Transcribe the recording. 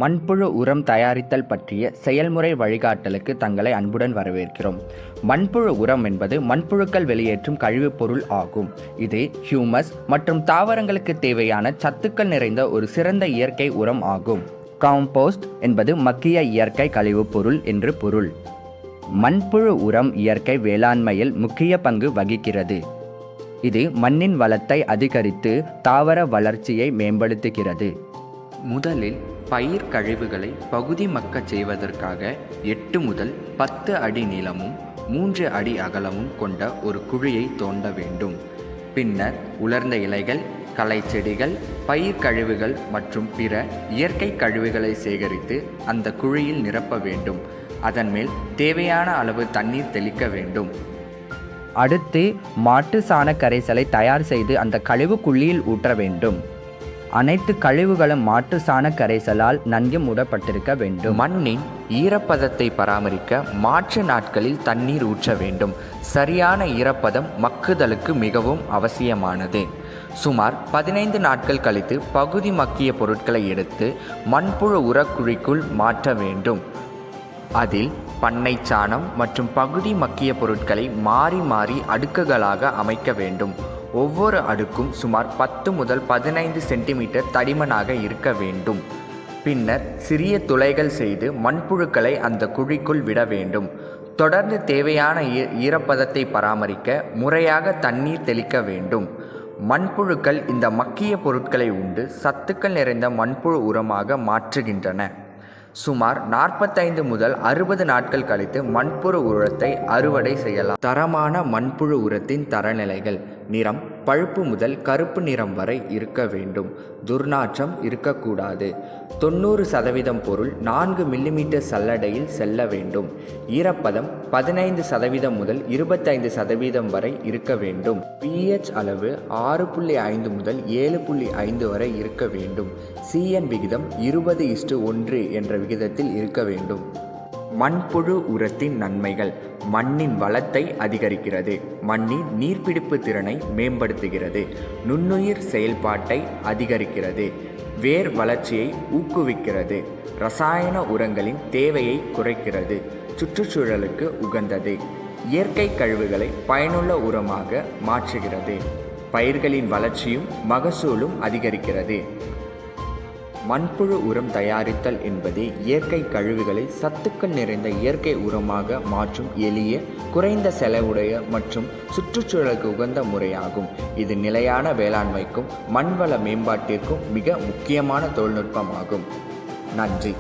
மண்புழு உரம் தயாரித்தல் பற்றிய செயல்முறை வழிகாட்டலுக்கு தங்களை அன்புடன் வரவேற்கிறோம். மண்புழு உரம் என்பது மண்புழுக்கள் வெளியேற்றும் கழிவுப் பொருள் ஆகும். இது ஹியூமஸ் மற்றும் தாவரங்களுக்கு தேவையான சத்துக்கள் நிறைந்த ஒரு சிறந்த இயற்கை உரம் ஆகும். காம்போஸ்ட் என்பது மக்கிய இயற்கை கழிவுப் பொருள் என்று பொருள். மண்புழு உரம் இயற்கை வேளாண்மையில் முக்கிய பங்கு வகிக்கிறது. இது மண்ணின் வளத்தை அதிகரித்து தாவர வளர்ச்சியை மேம்படுத்துகிறது. முதலில் பயிர் கழிவுகளை பகுதி மக்கச் செய்வதற்காக 8 முதல் 10 அடி நீளமும் 3 அடி அகலமும் கொண்ட ஒரு குழியை தோண்ட வேண்டும். பின்னர் உலர்ந்த இலைகள், களை செடிகள், பயிர் கழிவுகள் மற்றும் பிற இயற்கை கழிவுகளை சேகரித்து அந்த குழியில் நிரப்ப வேண்டும். அதன் மேல் தேவையான அளவு தண்ணீர் தெளிக்க வேண்டும். அடுத்து மாட்டு சாண கரைசலை தயார் செய்து அந்த கழிவு குழியில் ஊற்ற வேண்டும். அனைத்து கழிவுகளும் மாட்டு சாண கரைசலால் நன்கு மூடப்பட்டிருக்க வேண்டும். மண்ணின் ஈரப்பதத்தை பராமரிக்க மாற்று நாட்களில் தண்ணீர் ஊற்ற வேண்டும். சரியான ஈரப்பதம் மக்குதலுக்கு மிகவும் அவசியமானது. சுமார் 15 நாட்கள் கழித்து பகுதி மக்கிய பொருட்களை எடுத்து மண்புழு உரக்குழிக்குள் மாற்ற வேண்டும். அதில் பண்ணை சாணம் மற்றும் பகுதி மக்கிய பொருட்களை மாறி மாறி அடுக்குகளாக அமைக்க வேண்டும். ஒவ்வொரு அடுக்கும் சுமார் 10 முதல் 15 சென்டிமீட்டர் தடிமனாக இருக்க வேண்டும். பின்னர் சிறிய துளைகள் செய்து மண்புழுக்களை அந்த குழிக்குள் விட வேண்டும். தொடர்ந்து தேவையான ஈரப்பதத்தை பராமரிக்க முறையாக தண்ணீர் தெளிக்க வேண்டும். மண்புழுக்கள் இந்த மக்கிய பொருட்களை உண்டு சத்துக்கள் நிறைந்த மண்புழு உரமாக மாற்றுகின்றன. சுமார் 45 முதல் 60 நாட்கள் கழித்து மண்புழு உரத்தை அறுவடை செய்யலாம். தரமான மண்புழு உரத்தின் தரநிலைகள்: நிறம் பழுப்பு முதல் கருப்பு நிறம் வரை இருக்க வேண்டும். துர்நாற்றம் இருக்கக்கூடாது. 90% பொருள் 4 மில்லிமீட்டர் சல்லடையில் செல்ல வேண்டும். ஈரப்பதம் 15% முதல் 25% வரை இருக்க வேண்டும். pH அளவு 6.5 முதல் 7.5 வரை இருக்க வேண்டும். CN விகிதம் 20:1 என்ற விகிதத்தில் இருக்க வேண்டும். மண்புழு உரத்தின் நன்மைகள்: மண்ணின் வளத்தை அதிகரிக்கிறது, மண்ணின் நீர்பிடிப்பு திறனை மேம்படுத்துகிறது, நுண்ணுயிர் செயல்பாட்டை அதிகரிக்கிறது, வேர் வளர்ச்சியை ஊக்குவிக்கிறது, ரசாயன உரங்களின் தேவையை குறைக்கிறது, சுற்றுச்சூழலுக்கு உகந்தது, இயற்கை கழிவுகளை பயனுள்ள உரமாக மாற்றுகிறது, பயிர்களின் வளர்ச்சியும் மகசூலும் அதிகரிக்கிறது. மண்புழு உரம் தயாரித்தல் என்பது இயற்கை கழிவுகளை சத்துக்கள் நிறைந்த இயற்கை உரமாக மாற்றும் எளிய, குறைந்த செலவுடைய மற்றும் சுற்றுச்சூழலுக்கு உகந்த முறையாகும். இது நிலையான வேளாண்மைக்கும் மண்வள மேம்பாட்டிற்கும் மிக முக்கியமான தொழில்நுட்பமாகும். நன்றி.